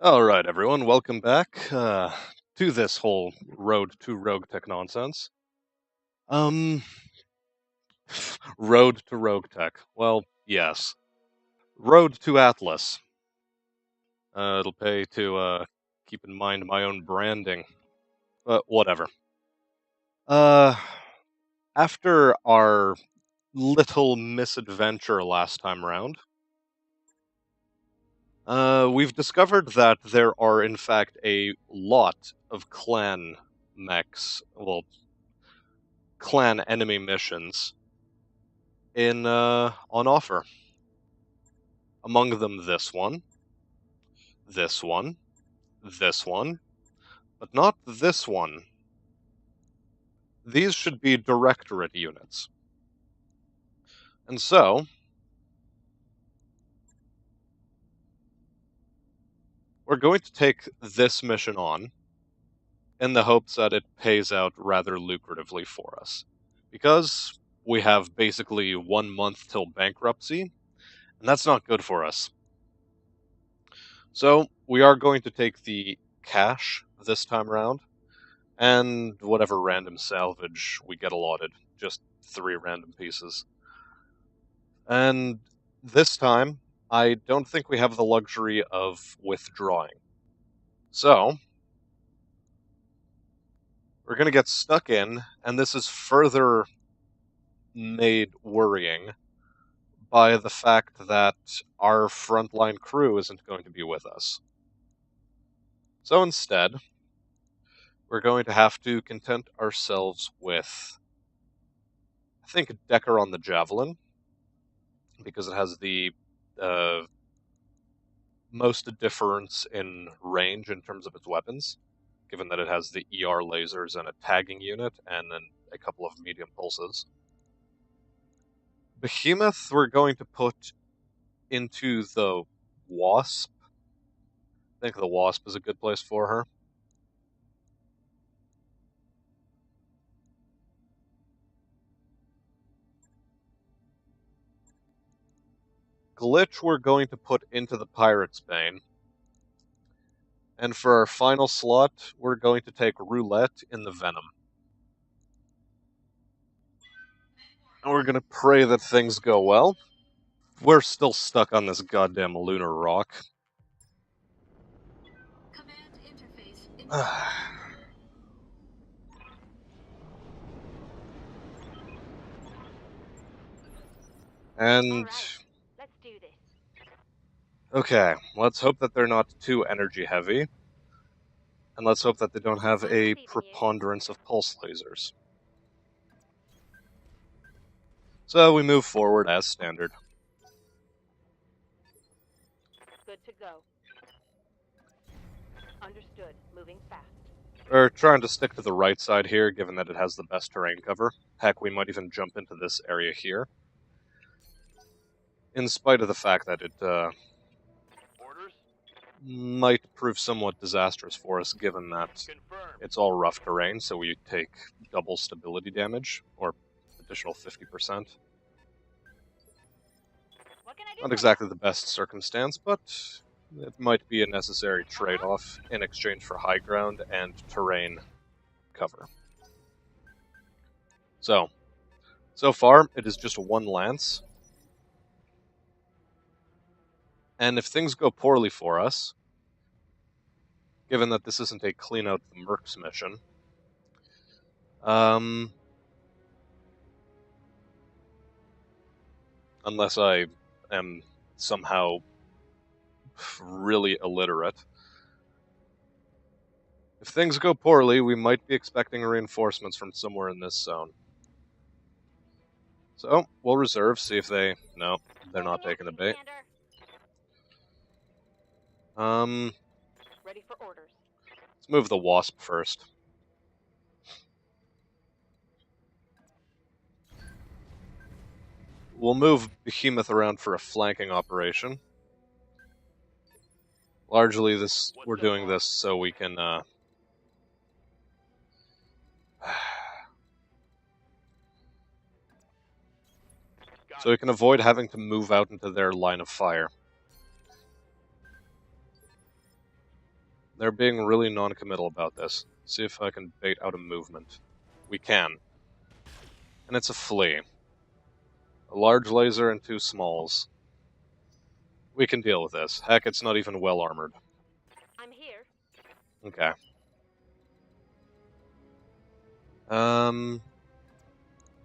All right, everyone, welcome back to this whole Road to Roguetech nonsense. Um, Road to Roguetech. Well, yes. Road to Atlas. It'll pay to keep in mind my own branding, but whatever. Uh, After our little misadventure last time round, we've discovered that there are, in fact, a lot of clan mechs, well, clan enemy missions on offer. Among them this one, this one, this one, but not this one. These should be directorate units. And so, we're going to take this mission on in the hopes that it pays out rather lucratively for us. Because we have basically 1 month till bankruptcy, and that's not good for us. So, we are going to take the cash this time around, and whatever random salvage we get allotted. Just 3 random pieces. And this time, I don't think we have the luxury of withdrawing. So, we're going to get stuck in, and this is further made worrying by the fact that our frontline crew isn't going to be with us. So instead, we're going to have to content ourselves with, I think, Decker on the Javelin, because it has the most difference in range in terms of its weapons, given that it has the ER lasers and a tagging unit, and then a couple of medium pulses. Behemoth we're going to put into the Wasp. I think the Wasp is a good place for her. Glitch we're going to put into the Pirate's Bane. And for our final slot, we're going to take Roulette in the Venom. And we're going to pray that things go well. We're still stuck on this goddamn lunar rock. And Let's do this. okay, let's hope that they're not too energy heavy. And let's hope that they don't have a preponderance of pulse lasers. So we move forward as standard. Good to go. Understood. Moving fast. We're trying to stick to the right side here, given that it has the best terrain cover. Heck, we might even jump into this area here. In spite of the fact that it might prove somewhat disastrous for us, given that it's all rough terrain, so we take double stability damage, or additional 50%. Not exactly the best circumstance, but it might be a necessary trade-off in exchange for high ground and terrain cover. So far, it is just 1 lance. And if things go poorly for us, given that this isn't a clean out the Mercs mission, unless I am somehow really illiterate, if things go poorly, we might be expecting reinforcements from somewhere in this zone. So, we'll reserve, see if they... No, they're not taking the bait. Ready for orders. Let's move the Wasp first. We'll move Behemoth around for a flanking operation. Largely, we're doing this so we can, so we can avoid having to move out into their line of fire. They're being really non-committal about this. See if I can bait out a movement. We can. And it's a flea. A large laser and 2 smalls. We can deal with this. Heck, it's not even well armored. I'm here. Okay.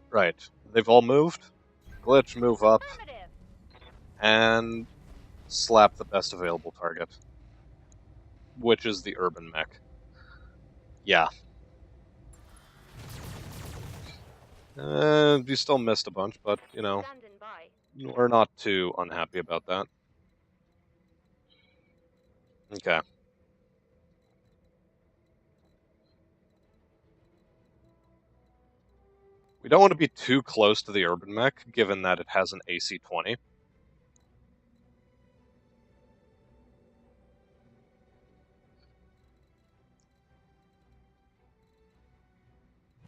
Right. They've all moved. Glitch, move up, Affirmative. and slap the best available target. Which is the urban mech. Yeah. You still missed a bunch, but, you know, Standing by. we're not too unhappy about that. Okay. We don't want to be too close to the urban mech, given that it has an AC-20.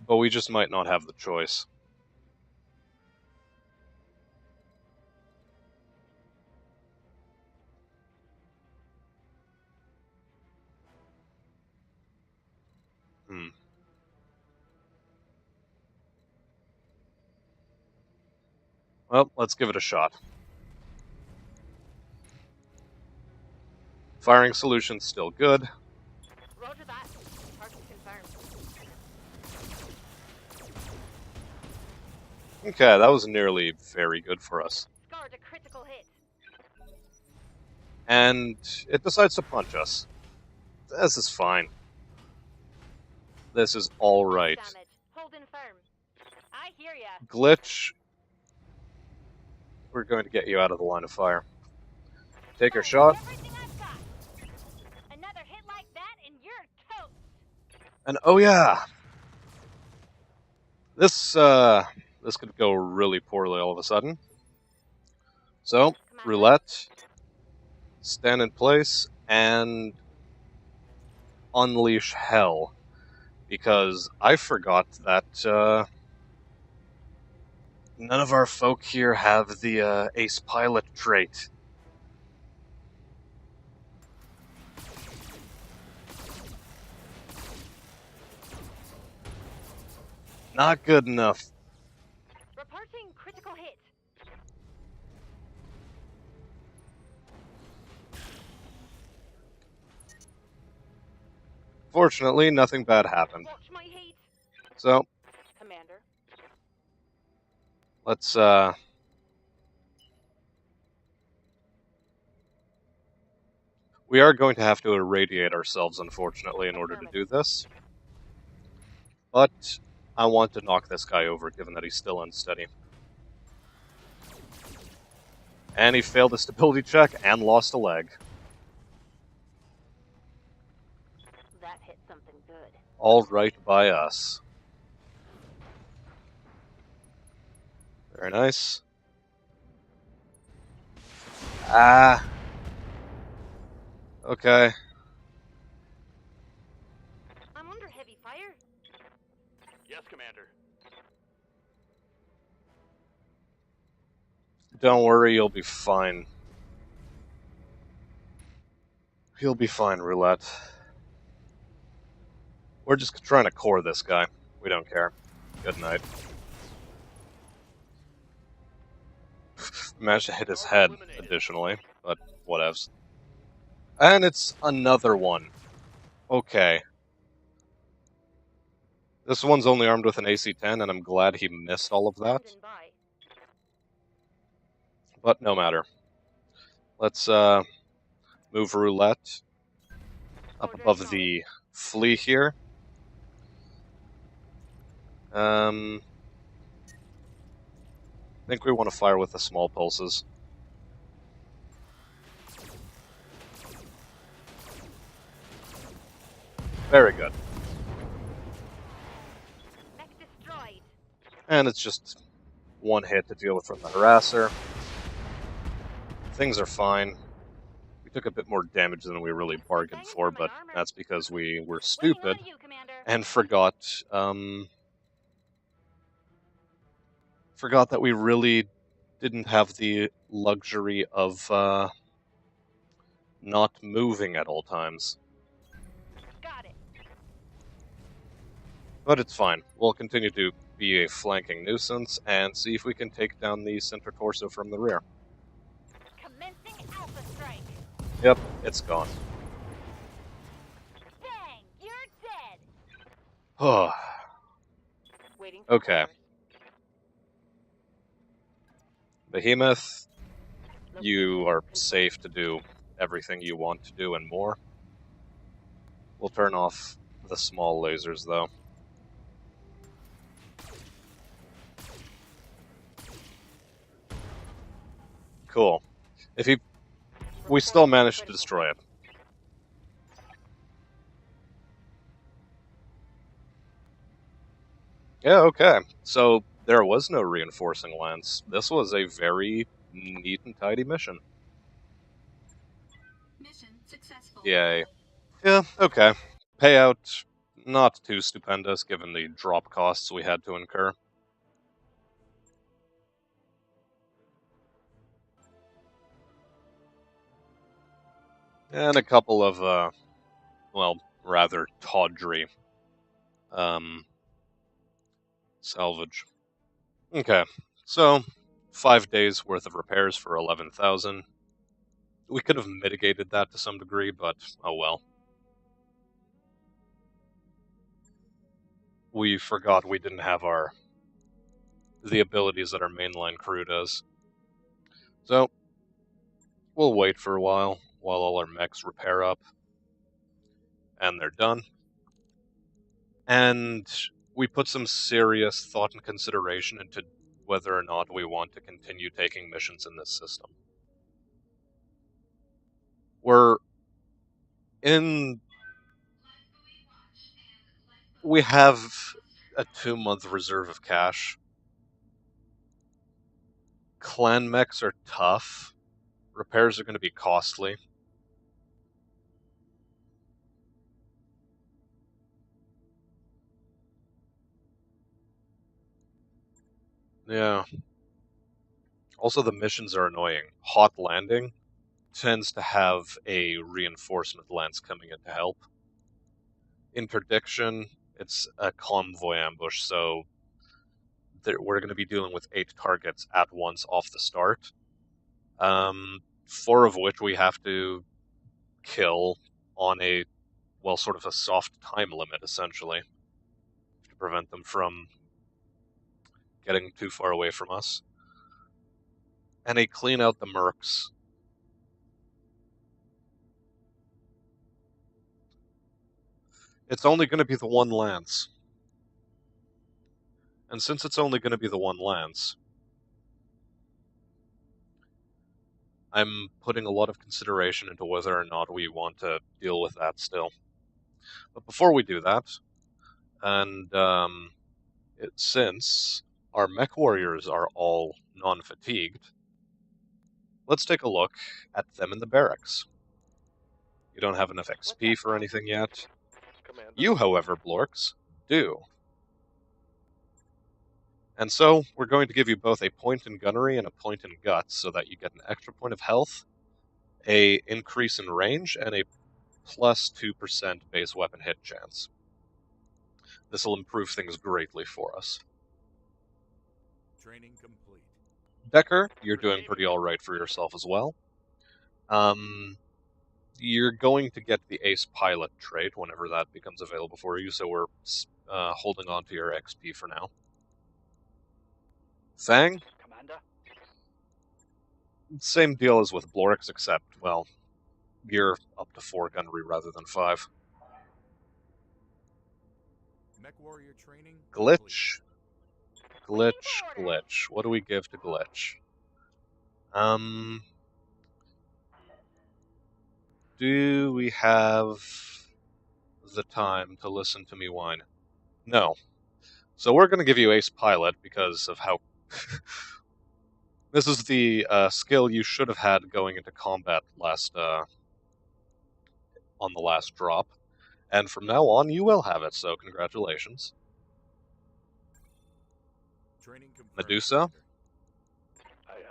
But we just might not have the choice. Well, let's give it a shot. Firing solution's still good. Roger that. Target confirmed. Okay, that was nearly very good for us. Scored a critical hit. And it decides to punch us. This is fine. This is alright. Damage. Holding firm. I hear ya. Glitch, we're going to get you out of the line of fire. Take your shot. Everything I've got. Another hit like that and you're toast. And oh yeah! This could go really poorly all of a sudden. So, Commander. roulette, stand in place, and unleash hell. Because I forgot that none of our folk here have the ace pilot trait. Not good enough. Reporting critical hit. Fortunately, nothing bad happened. Watch my heat. So, Commander. let's we are going to have to irradiate ourselves, unfortunately, in order to do this. But I want to knock this guy over, given that he's still unsteady. And he failed a stability check and lost a leg. That hit something good. All right by us. Very nice. Ah. Okay. I'm under heavy fire. Yes, Commander. Don't worry, you'll be fine. You'll be fine, Roulette. We're just trying to core this guy. We don't care. Good night. Managed to hit his head, additionally, but whatevs. And it's another one. Okay. This one's only armed with an AC-10, and I'm glad he missed all of that. Standing by. But no matter. Let's move Roulette up Order above acknowledged. the flea here. I think we want to fire with the small pulses. Very good. Mech destroyed. And it's just one hit to deal with from the harasser. Things are fine. We took a bit more damage than we really bargained Thanks for, for my but armor. that's because we were Waiting stupid on you, Commander. and forgot that we really didn't have the luxury of not moving at all times. But it's fine. We'll continue to be a flanking nuisance and see if we can take down the center torso from the rear. Commencing Alpha Strike. Yep, it's gone. Bang! You're dead. Oh, Waiting for okay. orders. Behemoth, you Location are confirmed. safe to do everything you want to do and more. We'll turn off the small lasers, though. Cool. We still Reporting managed to critical destroy it. Yeah, okay. So there was no reinforcing lance. This was a very neat and tidy mission. Mission successful. Yay. Yeah, okay. Payout, not too stupendous given the drop costs we had to incur. And a couple of, well, rather tawdry, salvage. Okay, so 5 days worth of repairs for 11,000. We could have mitigated that to some degree, but oh well. We forgot we didn't have the abilities that our mainline crew does. So, we'll wait for a while all our mechs repair up. And they're done. And we put some serious thought and consideration into whether or not we want to continue taking missions in this system. We have a 2-month reserve of cash. Clan mechs are tough. Repairs are going to be costly. Yeah. Also, the missions are annoying. Hot Landing tends to have a reinforcement lance coming in to help. Interdiction, it's a convoy ambush, so we're going to be dealing with 8 targets at once off the start. 4 of which we have to kill on a, well, sort of a soft time limit, essentially, to prevent them from getting too far away from us. And a clean out the mercs. It's only going to be the one lance. And since it's only going to be the one lance, I'm putting a lot of consideration into whether or not we want to deal with that still. But before we do that, and since our mech warriors are all non-fatigued, let's take a look at them in the barracks. You don't have enough XP for anything yet. Commander. You, however, Blorks, do. And so, we're going to give you both a point in gunnery and a point in guts, so that you get an extra point of health, a increase in range, and a plus 2% base weapon hit chance. This will improve things greatly for us. Training complete. Decker, you're doing pretty alright for yourself as well. You're going to get the Ace Pilot trait whenever that becomes available for you, so we're holding on to your XP for now. Fang? Commander. Same deal as with Blorix, except, well, you're up to 4 gunnery rather than 5. Mech warrior training. Glitch. Glitch. What do we give to Glitch? Do we have the time to listen to me whine? No. So we're going to give you Ace Pilot because of how... This is the skill you should have had going into combat on the last drop. And from now on, you will have it, so congratulations. Training confirmed. Medusa? Aye,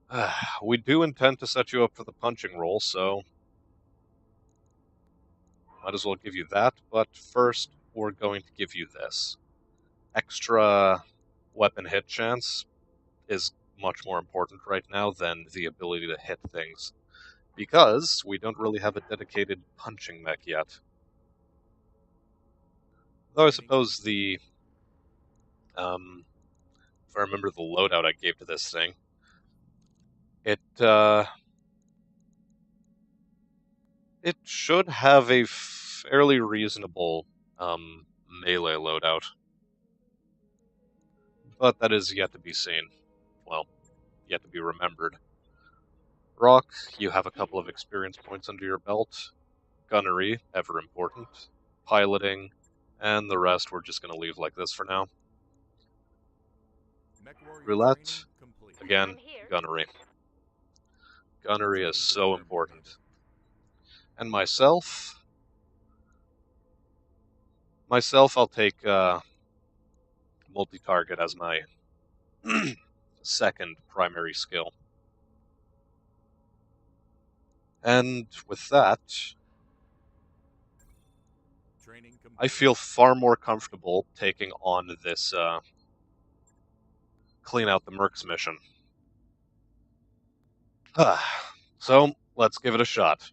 aye. We do intend to set you up for the punching roll, so might as well give you that. But first, we're going to give you this. Extra weapon hit chance is much more important right now than the ability to hit things, because we don't really have a dedicated punching mech yet. Though I suppose the, if I remember the loadout I gave to this thing, it should have a fairly reasonable melee loadout, but that is yet to be seen. Well, yet to be remembered. Rock, you have a couple of experience points under your belt. Gunnery, ever important. Piloting, and the rest we're just going to leave like this for now. Roulette, again, I'm here. gunnery. Gunnery is so important. And myself, I'll take multi-target as my second primary skill. And with that, I feel far more comfortable taking on this clean out the mercs mission. So, let's give it a shot.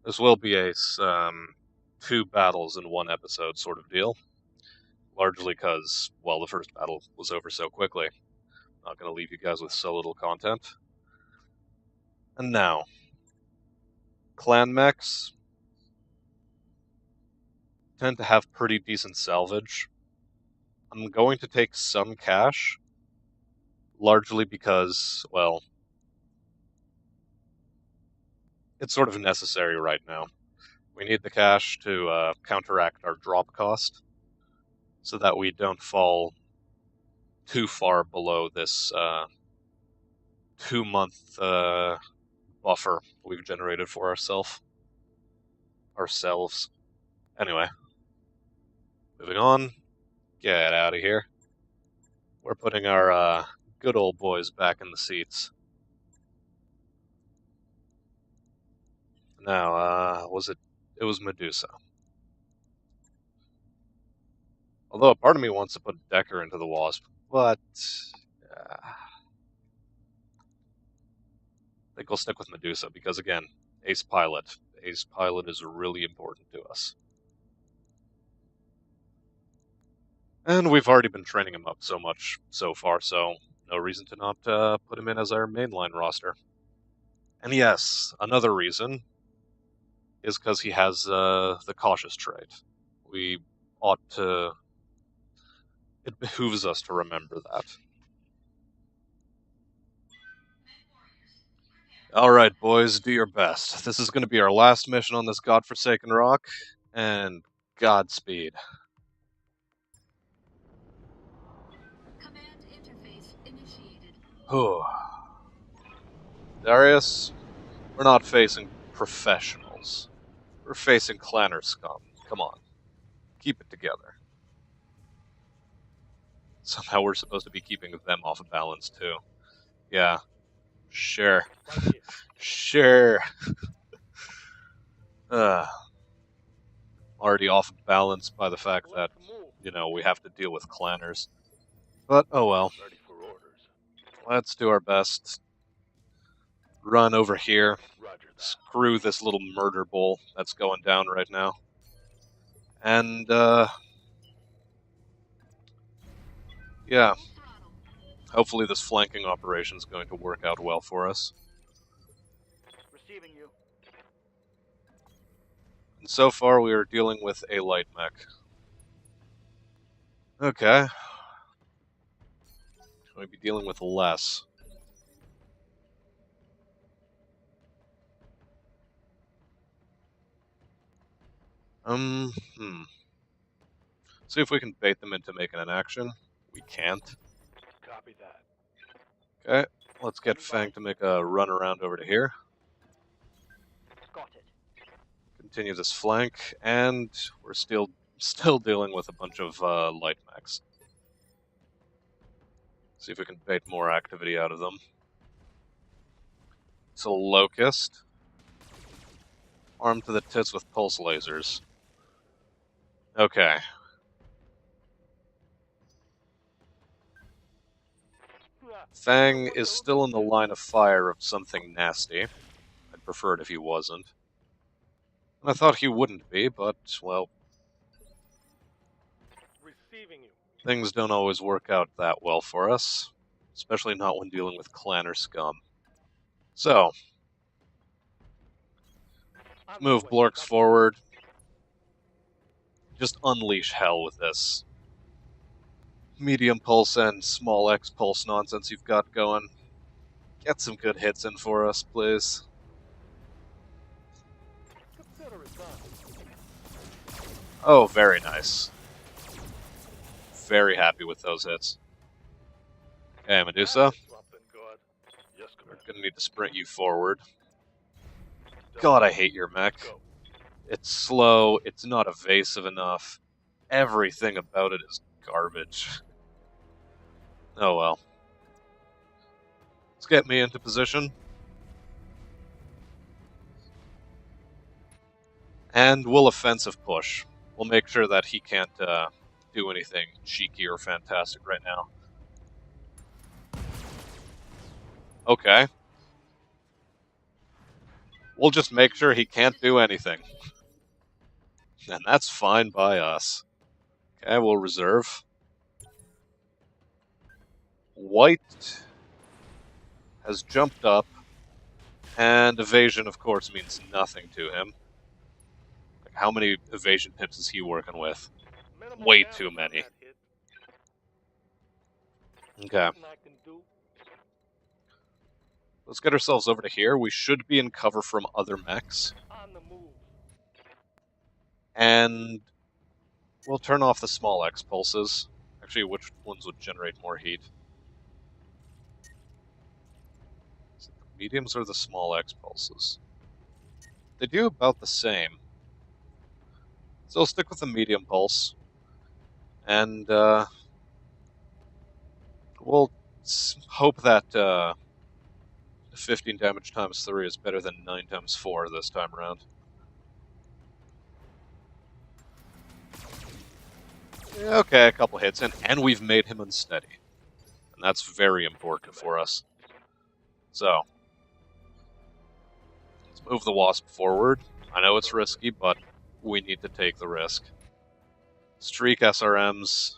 This will be a 2 battles in 1 episode sort of deal. Largely because, well, the first battle was over so quickly. Not going to leave you guys with so little content. And now, clan mechs tend to have pretty decent salvage. I'm going to take some cash, largely because, well, it's sort of necessary right now. We need the cash to counteract our drop cost, so that we don't fall too far below this 2-month buffer we've generated for ourselves. Anyway, moving on. Get out of here. We're putting our good old boys back in the seats. Now, it was Medusa. Although a part of me wants to put Decker into the Wasp, but I think we'll stick with Medusa, because again, Ace Pilot. Ace Pilot is really important to us. And we've already been training him up so much so far, so no reason to not put him in as our mainline roster. And yes, another reason is because he has the cautious trait. We ought to... It behooves us to remember that. Alright, boys, do your best. This is going to be our last mission on this godforsaken rock, and Godspeed. Command interface initiated. Darius, we're not facing professionals. We're facing clanner scum. Come on. Keep it together. Somehow we're supposed to be keeping them off of balance, too. Yeah. Sure. Sure. Already off balance by the fact that, we have to deal with clanners. But, oh well. Let's do our best. Run over here. Screw this little murder bowl that's going down right now. And, yeah. Hopefully this flanking operation is going to work out well for us. Receiving you. And so far we are dealing with a light mech. Okay. Should we be dealing with less? See if we can bait them into making an action. We can't. Copy that. Okay, let's get Fang to make a run around over to here. Got it. Continue this flank, and we're still dealing with a bunch of light mechs. See if we can bait more activity out of them. It's a Locust. Armed to the tits with pulse lasers. Okay. Fang is still in the line of fire of something nasty. I'd prefer it if he wasn't. And I thought he wouldn't be, but, well, Receiving you. things don't always work out that well for us. Especially not when dealing with clan or scum. So, move Blorks forward. Just unleash hell with this medium pulse and small X pulse nonsense you've got going. Get some good hits in for us, please. Consider it done. Oh, very nice. Very happy with those hits. Okay, Medusa. Something good. Yes, We're Commander. gonna need to sprint you forward. God, I hate your mech. Go. It's slow, it's not evasive enough. Everything about it is garbage. Oh well. Let's get me into position. And we'll offensive push. We'll make sure that he can't do anything cheeky or fantastic right now. Okay. We'll just make sure he can't do anything. And that's fine by us. Okay, we'll reserve. White has jumped up, and evasion, of course, means nothing to him. Like, how many evasion pips is he working with? Minimal Way damage too on many. that hit. Okay. Nothing I can do. Let's get ourselves over to here. We should be in cover from other mechs. On the move. And we'll turn off the small X pulses. Actually, which ones would generate more heat? Is it the mediums or the small X pulses? They do about the same. So I'll stick with the medium pulse. And we'll hope that 15 damage times 3 is better than 9 times 4 this time around. Okay, a couple hits in, and we've made him unsteady. And that's very important for us. So, let's move the Wasp forward. I know it's risky, but we need to take the risk. Streak SRMs,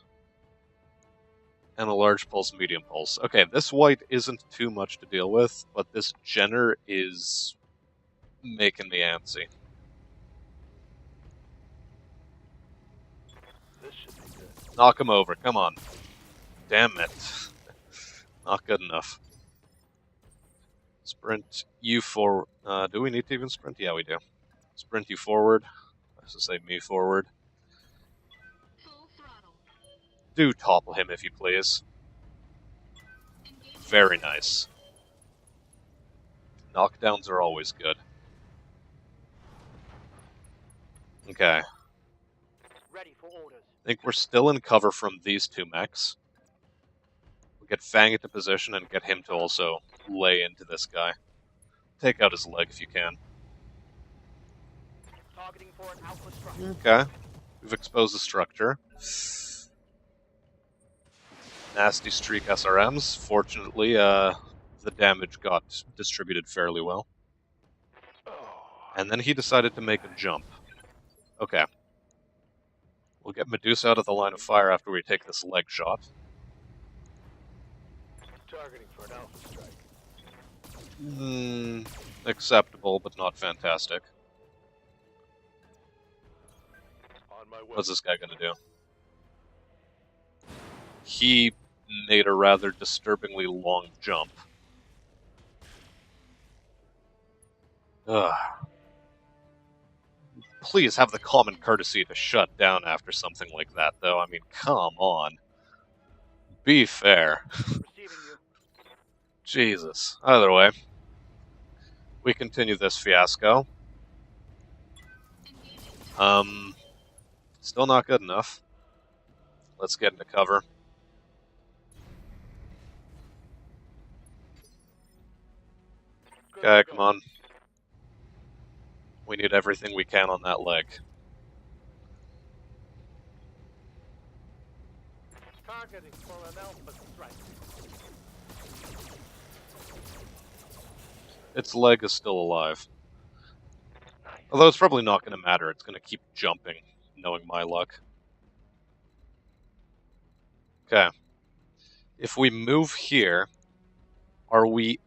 and a large pulse, medium pulse. Okay, this white isn't too much to deal with, but this Jenner is making me antsy. This should be good. Knock him over, come on. Damn it. Not good enough. Sprint you forward. Do we need to even sprint? Yeah, we do. Sprint you forward. I should say me forward. Full throttle. Do topple him if you please. Engaging. Very nice. Knockdowns are always good. Okay. Ready for orders. I think we're still in cover from these two mechs. We'll get Fang into position and get him to also lay into this guy. Take out his leg if you can. Targeting for an alpha structure. Okay. We've exposed the structure. Nasty streak SRMs. Fortunately, the damage got distributed fairly well. Oh, And then he decided to make a jump. Okay. We'll get Medusa out of the line of fire after we take this leg shot. targeting for an alpha strike. Acceptable, but not fantastic. On my way. What's this guy gonna do? He made a rather disturbingly long jump. Ugh. Please have the common courtesy to shut down after something like that, though. I mean, come on. Be fair. Receiving you. Jesus. Either way, we continue this fiasco. Engaging. Still not good enough. Let's get into cover. Good Okay, to come go. on. We need everything we can on that leg. Targeting for an alpha strike. Its leg is still alive. Nice. Although it's probably not going to matter. It's going to keep jumping, knowing my luck. Okay. If we move here, are we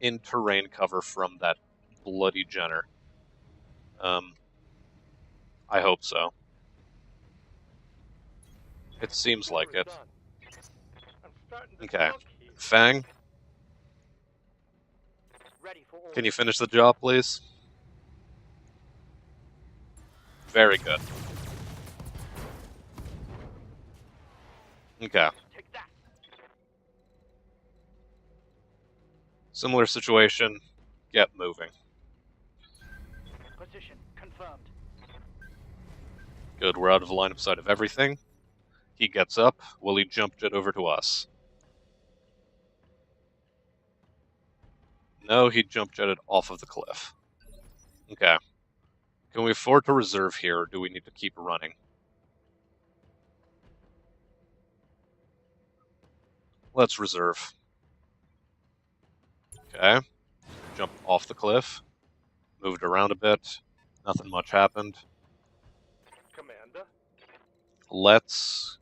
in terrain cover from that bloody Jenner? I hope so. It seems like Dinner it. is done. I'm starting to Okay. cook here. Fang, Ready for can you orders. finish the job, please? Very good. Okay. Take that. Similar situation. Get moving. Position confirmed. Good, we're out of line of sight of everything. He gets up. Will he jump jet over to us? No, he jump jetted off of the cliff. Okay. Can we afford to reserve here, or do we need to keep running? Let's reserve. Okay. Jumped off the cliff. Moved around a bit. Nothing much happened. Commander. Let's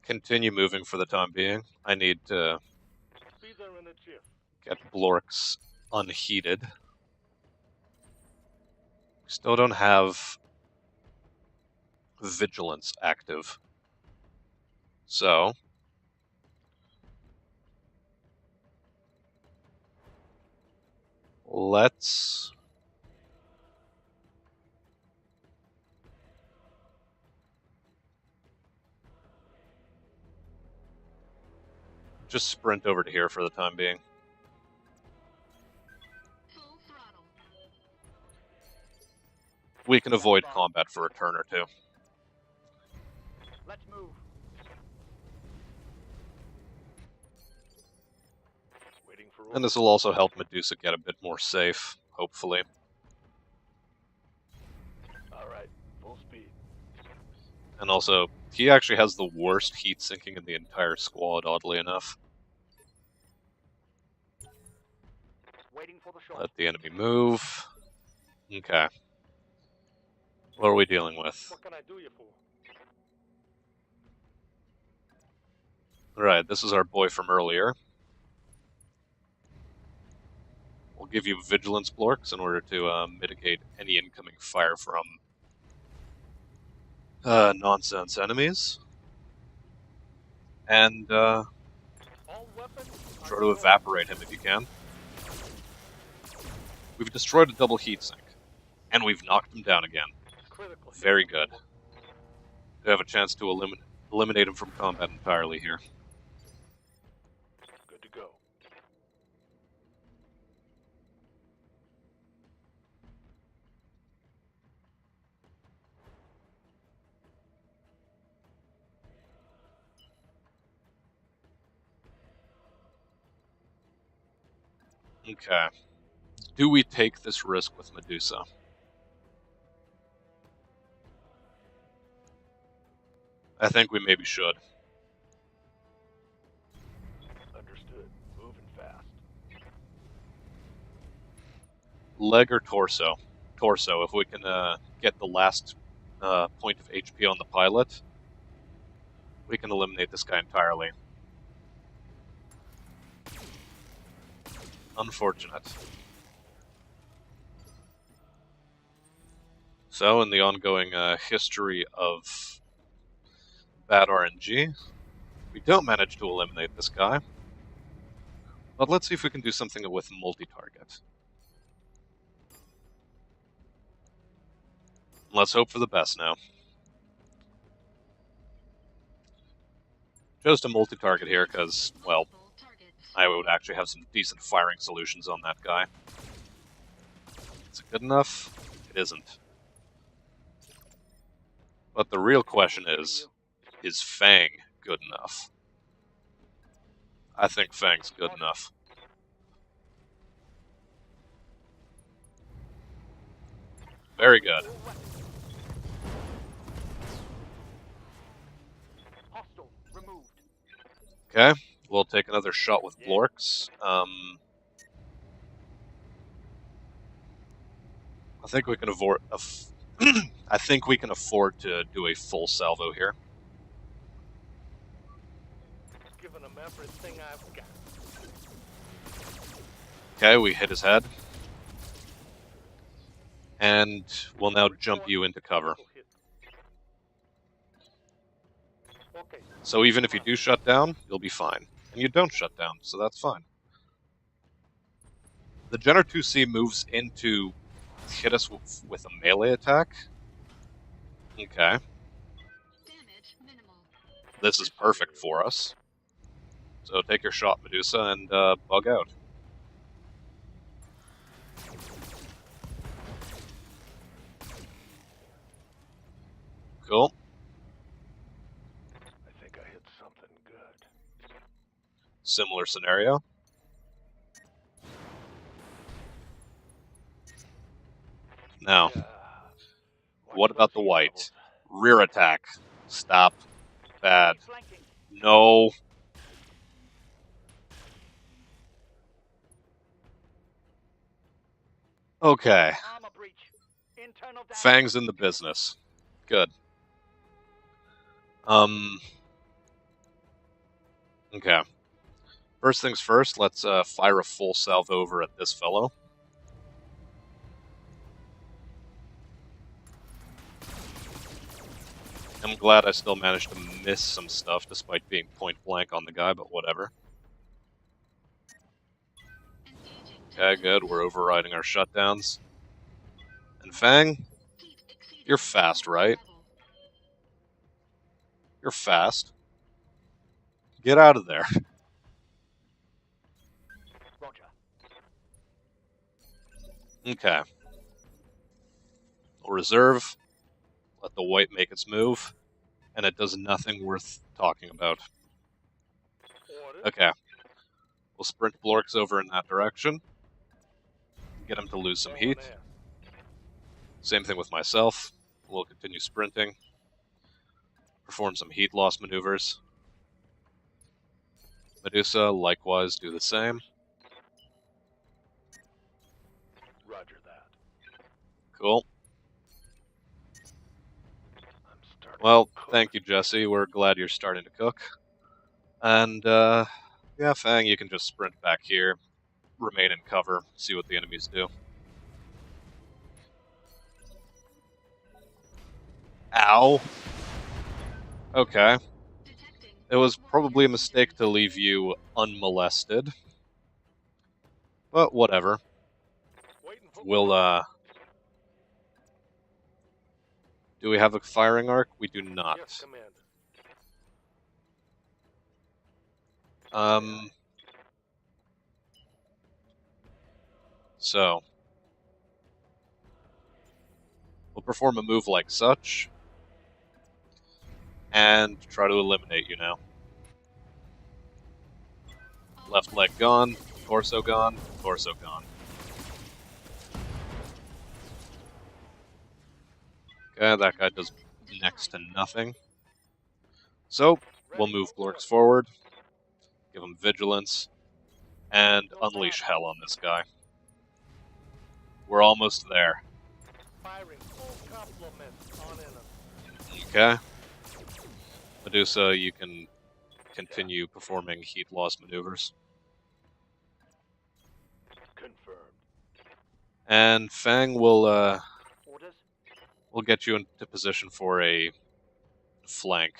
continue moving for the time being. I need to Be there in a jiff. get Blorks unheated. Still don't have Vigilance active. So, let's just sprint over to here for the time being. Full throttle. We can avoid combat for a turn or two. Let's move. Waiting for orders. And this will also help Medusa get a bit more safe, hopefully. All right. Full speed. And also, he actually has the worst heat sinking in the entire squad, oddly enough. Waiting for the shot. Let the enemy move. Okay. What are we dealing with? What can I do you for? Right, this is our boy from earlier. We'll give you Vigilance Blorks in order to mitigate any incoming fire from nonsense enemies. And All weapons. try to evaporate him if you can. We've destroyed a double heatsink, and we've knocked him down again. Critical. Very good. We have a chance to eliminate him from combat entirely here. Good to go. Okay. Do we take this risk with Medusa? I think we maybe should. Understood. Moving fast. Leg or torso? Torso, if we can get the last point of HP on the pilot, we can eliminate this guy entirely. Unfortunate. So, in the ongoing history of bad RNG, we don't manage to eliminate this guy. But let's see if we can do something with multi-target. Let's hope for the best now. Chose to multi-target here because, well, Full targets. I would actually have some decent firing solutions on that guy. Is it good enough? It isn't. But the real question is Fang good enough? I think Fang's good enough. Very good. Hostile removed. Okay, we'll take another shot with Blorks. I think we can afford. I think we can afford to do a full salvo here. Giving them everything I've got. Okay, we hit his head. And we'll now jump you into cover. Okay. So even if you do shut down, you'll be fine. And you don't shut down, so that's fine. The Jenner 2C moves in to hit us with a melee attack. Okay. Damage minimal. This is perfect for us. So take your shot, Medusa, and bug out. Cool. I think I hit something good. Similar scenario. Now, Yeah. what about the those white? devils. Rear attack. Stop. Bad. Flanking. No. Okay. Armor breach. Internal damage. Fang's in the business. Good. Okay. First things first, let's fire a full salve over at this fellow. I'm glad I still managed to miss some stuff despite being point blank on the guy, but whatever. Engaging. Okay, good. We're overriding our shutdowns. And Fang, Heat exceeding you're fast, right? level. You're fast. Get out of there. Roger. Okay. We'll reserve. Let the white make its move. And it does nothing worth talking about. Order. Okay. We'll sprint Blorks over in that direction. Get him to lose some heat. There. Same thing with myself. We'll continue sprinting. Perform some heat loss maneuvers. Medusa, likewise, do the same. Roger that. Cool. I'm starting Well, to cook. thank you, Jesse. We're glad you're starting to cook. And, yeah, Fang, you can just sprint back here. Remain in cover. See what the enemies do. Ow. Okay. Detecting. It was probably a mistake to leave you unmolested. But whatever. Waiting for We'll, do we have a firing arc? We do not. Yes, Commander. So, we'll perform a move like such, and try to eliminate you now. Left leg gone, torso gone, torso gone. Okay, that guy does next to nothing. So, we'll move Blorks forward, give him vigilance, and unleash hell on this guy. We're almost there. Firing full complement on enemy. Okay. Medusa, you can continue performing heat loss maneuvers. Confirmed. And Fang will Orders. we'll get you into position for a flank.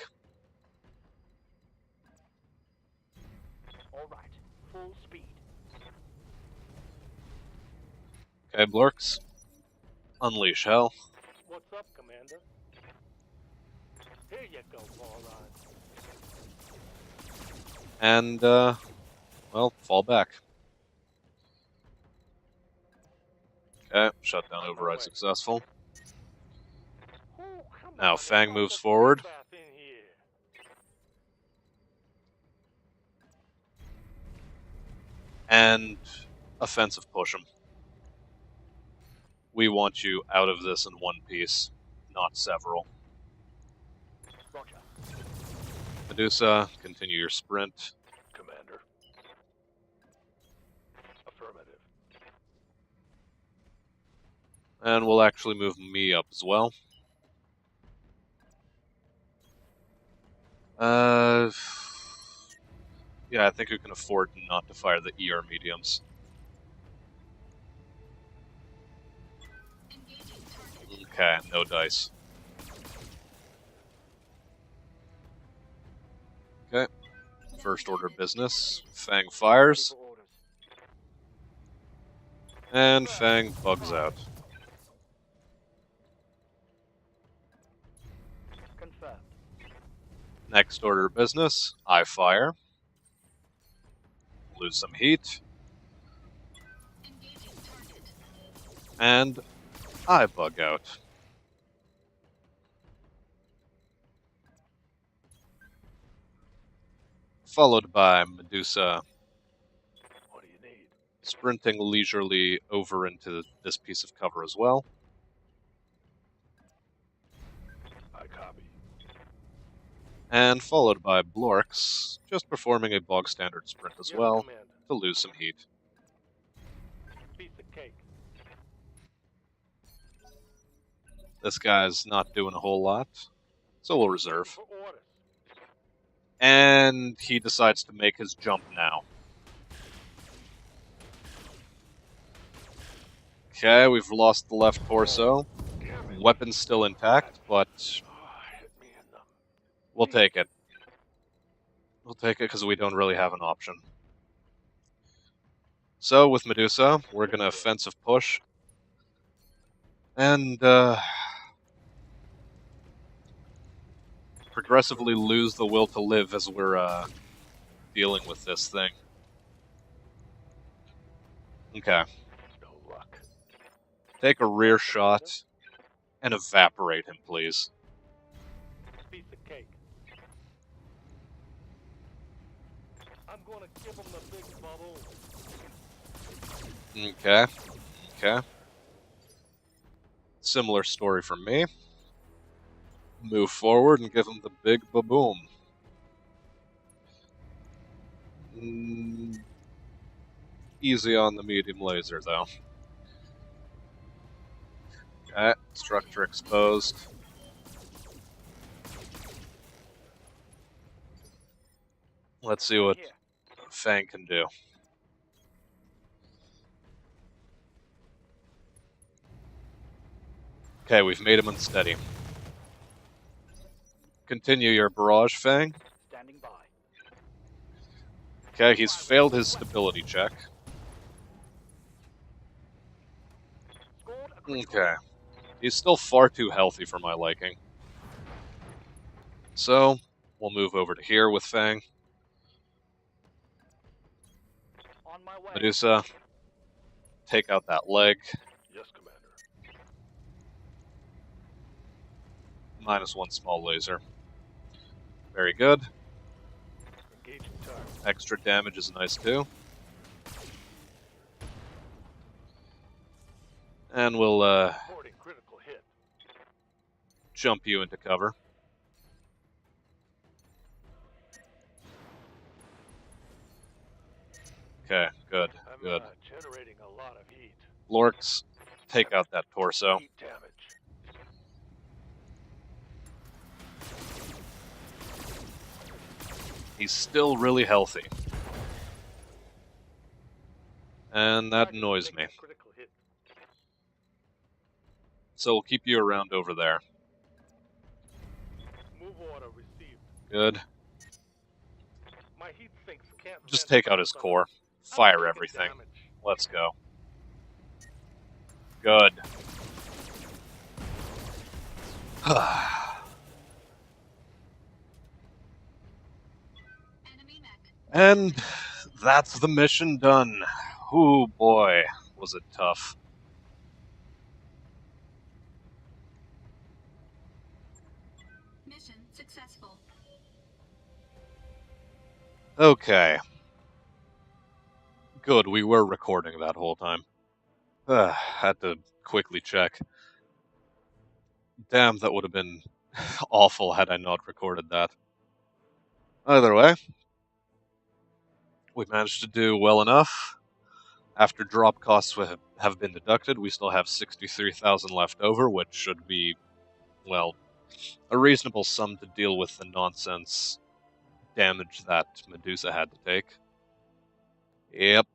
All right. Full speed. Okay, Blorks. Unleash hell. What's up, Commander? Here you go, moron. And well, fall back. Okay, shutdown override successful. Ooh, come Now on, Fang let's moves get forward. bath in here. And offensive push him. We want you out of this in one piece, not several. Roger. Medusa, continue your sprint. Commander. Affirmative. And we'll actually move me up as well. Yeah, I think we can afford not to fire the ER mediums. Engaging target. Okay, no dice. Okay, first order of business. Fang fires, For orders. and Fang bugs out. Confirmed. Next order of business, I fire. Lose some heat, Engaging target. and I bug out. Followed by Medusa What do you need? sprinting leisurely over into this piece of cover as well. I copy. And followed by Blorks just performing a bog standard sprint as Yes, well Commander. to lose some heat. Piece of cake. This guy's not doing a whole lot, so we'll reserve. For orders. And he decides to make his jump now. Okay, we've lost the left torso. Damn it. Weapon's still intact, but Hit me in the... we'll take it. We'll take it because we don't really have an option. So, with Medusa, we're going to offensive push. And, progressively lose the will to live as we're, dealing with this thing. Okay. No luck. Take a rear shot and evaporate him, please. Piece of cake. I'm gonna give him the big bubble. Okay. Okay. Similar story from me. Move forward and give him the big ba-boom. Easy on the medium laser, though. Okay, structure exposed. Let's see what Here. Fang can do. Okay, we've made him unsteady. Continue your barrage, Fang. Standing by. Okay, he's failed his stability check. Scored a critical Okay. He's still far too healthy for my liking. So, we'll move over to here with Fang. hit. On my way. Medusa, take out that leg. Yes, Commander. -1 small laser. Very good. Engaging target. Extra damage is nice too. And we'll Reporting critical hit. jump you into cover. Okay, good, I'm good. generating a lot of heat. Lorks, take out that torso. Heat damage. He's still really healthy. And that Target annoys taking me. a critical hit. So we'll keep you around over there. Move order received. Good. My heat sinks can't Just vent take out his on- core. I'm Fire taking everything. damage. Let's go. Good. Enemy mech. And that's the mission done. Ooh boy, was it tough. Mission successful. Okay. Good, we were recording that whole time. Had to quickly check. Damn, that would have been awful had I not recorded that. Either way, We managed to do well enough. After drop costs have been deducted, we still have 63,000 left over, which should be, well, a reasonable sum to deal with the nonsense damage that Medusa had to take. Yep,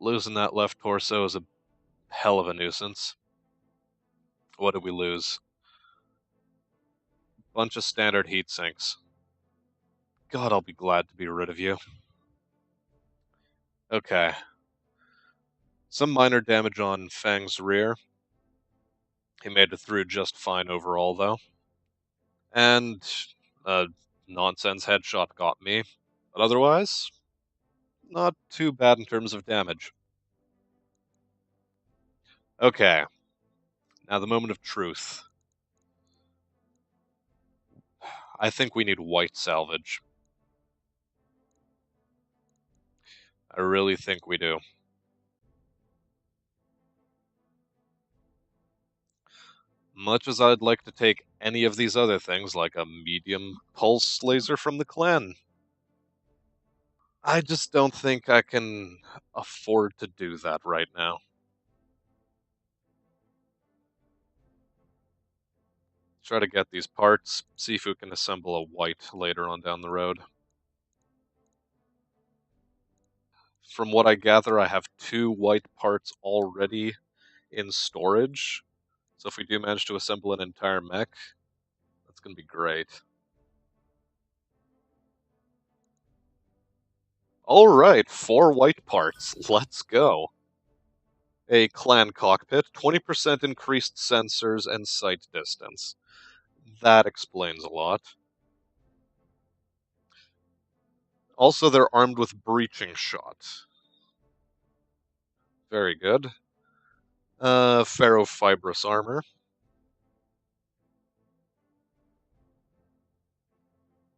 losing that left torso is a hell of a nuisance. What did we lose? Bunch of standard heat sinks. God, I'll be glad to be rid of you. Okay. Some minor damage on Fang's rear. He made it through just fine overall, though. And a nonsense headshot got me. But otherwise, not too bad in terms of damage. Okay. Now the moment of truth. I think we need white salvage. I really think we do. Much as I'd like to take any of these other things, like a medium pulse laser from the clan, I just don't think I can afford to do that right now. Try to get these parts, see if we can assemble a white later on down the road. From what I gather, I have 2 white parts already in storage. So if we do manage to assemble an entire mech, that's going to be great. Alright, 4 white parts. Let's go. A clan cockpit, 20% increased sensors and sight distance. That explains a lot. Also, they're armed with breaching shot. Very good. Ferrofibrous armor.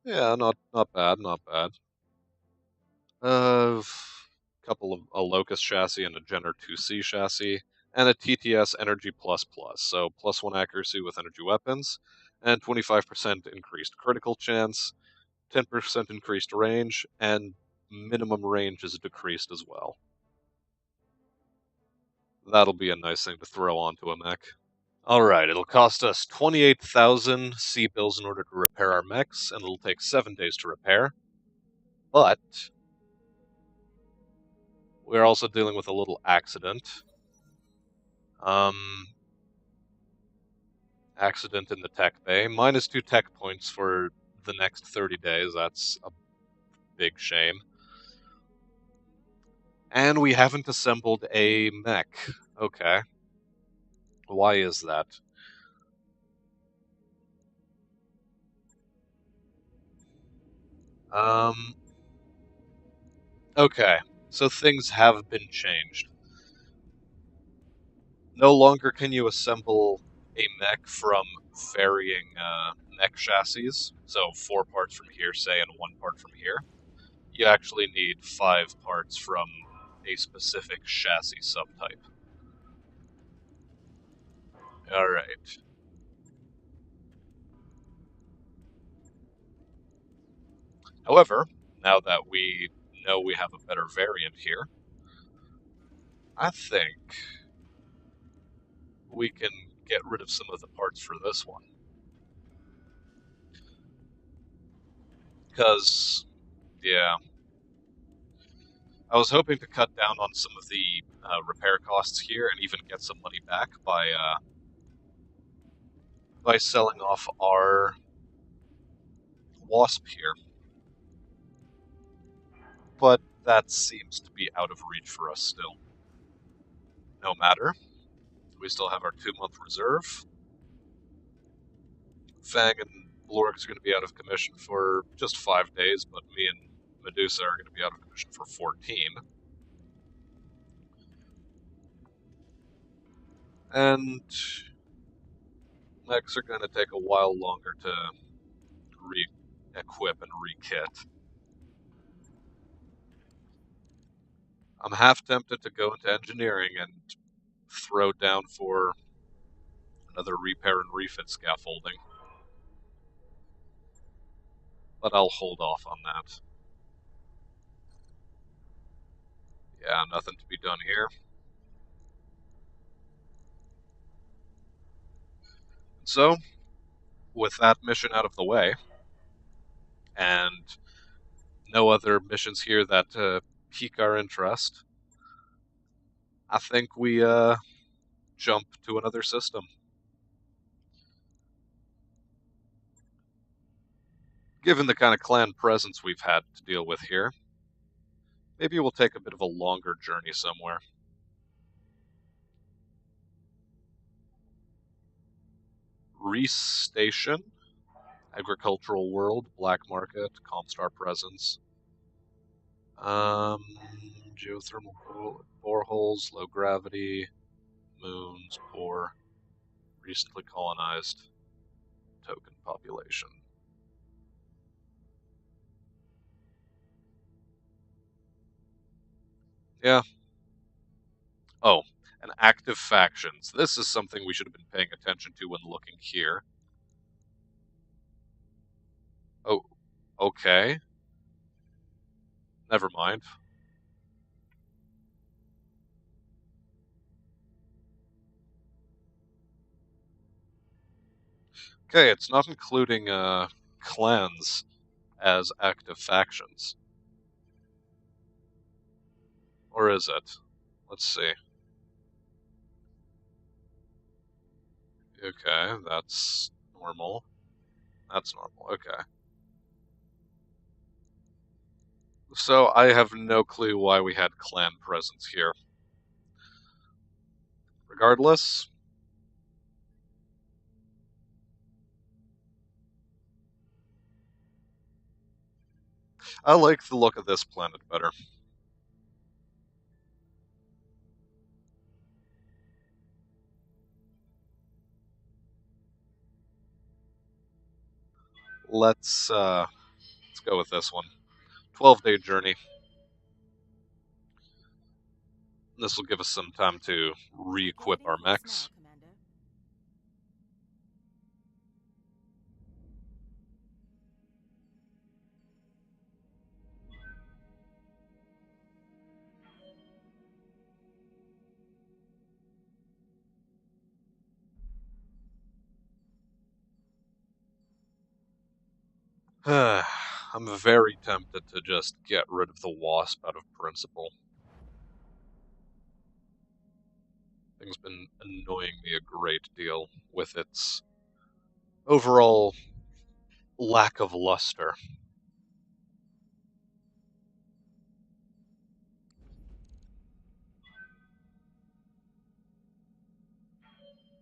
Yeah, not bad, not bad. Couple of a Locust chassis and a Jenner 2C chassis, and a TTS Energy Plus Plus, so +1 accuracy with energy weapons, and 25% increased critical chance, 10% increased range, and minimum range is decreased as well. That'll be a nice thing to throw onto a mech. Alright, it'll cost us 28,000 C-bills in order to repair our mechs, and it'll take 7 days to repair. But we're also dealing with a little accident. Accident in the tech bay. -2 tech points for the next 30 days. That's a big shame. And we haven't assembled a mech. Okay. Why is that? Okay. So things have been changed. No longer can you assemble a mech from varying mech chassis. So 4 parts from here, say, and 1 part from here. You actually need 5 parts from a specific chassis subtype. Alright. However, now that we know we have a better variant here, I think we can get rid of some of the parts for this one. Because, yeah, I was hoping to cut down on some of the repair costs here and even get some money back by selling off our Wasp here. But that seems to be out of reach for us still. No matter. We still have our 2-month reserve. Fang and Blorix are going to be out of commission for just 5 days, but me and Medusa are going to be out of commission for 14. And mechs are going to take a while longer to re-equip and re-kit. I'm half tempted to go into engineering and throw down for another repair and refit scaffolding. But I'll hold off on that. Yeah, nothing to be done here. So, with that mission out of the way, and no other missions here that pique our interest, I think we jump to another system. Given the kind of clan presence we've had to deal with here, maybe we'll take a bit of a longer journey somewhere. Reese Station, Agricultural World, Black Market, Comstar Presence. Geothermal boreholes, low gravity, moons, poor, recently colonized, token population. Yeah. Oh, and active factions. This is something we should have been paying attention to when looking here. Oh, okay. Never mind. Okay, it's not including clans as active factions. Or is it? Let's see. Okay, that's normal. That's normal, okay. So I have no clue why we had clan presence here. Regardless, I like the look of this planet better. Let's go with this one. 12-day journey. This will give us some time to re-equip our mechs. I'm very tempted to just get rid of the wasp out of principle. Thing's been annoying me a great deal with its overall lack of luster.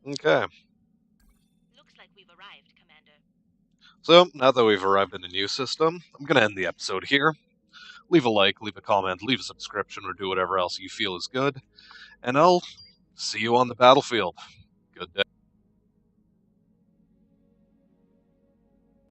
Okay. Looks like we've arrived, Commander. So, now that we've arrived in a new system, I'm going to end the episode here. Leave a like, leave a comment, leave a subscription, or do whatever else you feel is good. And I'll see you on the battlefield. Good day.